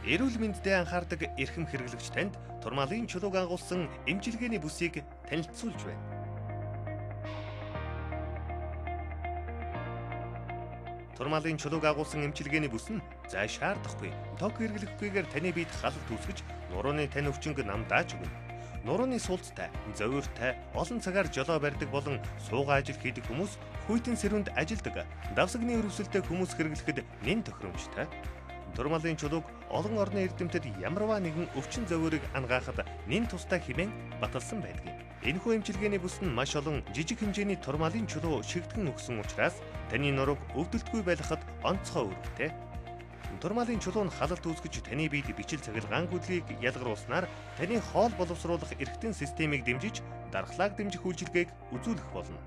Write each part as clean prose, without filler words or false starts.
Эрүүл мэндэд анхаардаг эрхэм хэрэглэгч танд турмалын чулууг агуулсан эмчилгээний бүсийг танилцуулж байна. Турмалын чулууг агуулсан эмчилгээний бүс нь зай шаардахгүй, тог хэрэглэхгүйгээр таны биед халалт үүсгэж, нурууны тань өвчнөд намдааж өгнө. Нурууны суулцтай, зовиортой, олон цагаар жолоо барьдаг болон суугаа ажил хийдэг хүмүүс, хүйтэн сэрүүнд ажилдаг, давсагны өрөвсөлтэй хүмүүс хэрэглэхэд нэн тохиромжтой. Турмалын чулууг олон орны эрдэмтэд ямарваа нэгэн өвчин зовиорыг ангаахад нэн тустай хэмээн баталсан байдаг. Энэхүү эмчилгээний бүс нь маш олон жижиг хэмжээний турмалын чулуу шигтгэн өгсөн учраас таны нурууг өвдөлтгүй байлгахад онцгой үүрэгтэй. Турмалын чулуу нь халалт үүсгэж таны биед бичил цахилгаан гүдлийг ялгаруулснаар таны хоол боловсруулах эргэтэн системийг дэмжиж дархлааг дэмжих үйлчилгээг үзүүлэх болно.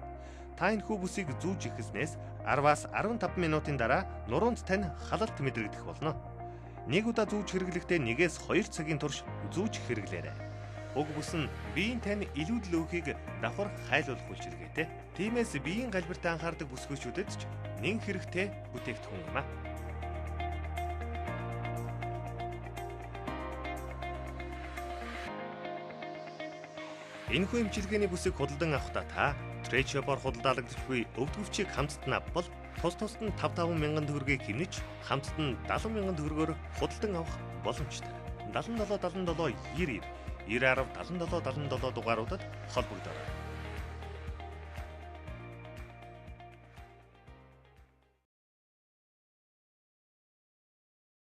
Та энэхүү бүсийг зүүж ихэснээс 10-аас 15 минутын дараа нуруунд тань халалт мэдрэгдэх болно. Нэг удаа зүүж хэрэглэхдээ 1-ээс 2 цагийн турш зүүж хэрэглээрэй. Уг бүс нь биеийн тань илүүдл өөхийг давхар хайлуулах үйлчилгээтэй. Тиймээс биеийн галбирт анхаардаг бүсгүйчүүдэд ч нэн хэрэгтэй бүтээгдэхүүн юм а. Энэхүү эмчилгээний бүсийг худалдан авахдаа та Трэчопор худалдаалагдчихгүй өвдгөвчийг хамтд нь авбал тусад нь 5-5 мянган төгрөгийг хэмнэж хамтд нь 70 мянган төгрөгөөр худалдан авах боломжтой. 77 77 90 90 10 77 77 дугааруудад холбогдорой.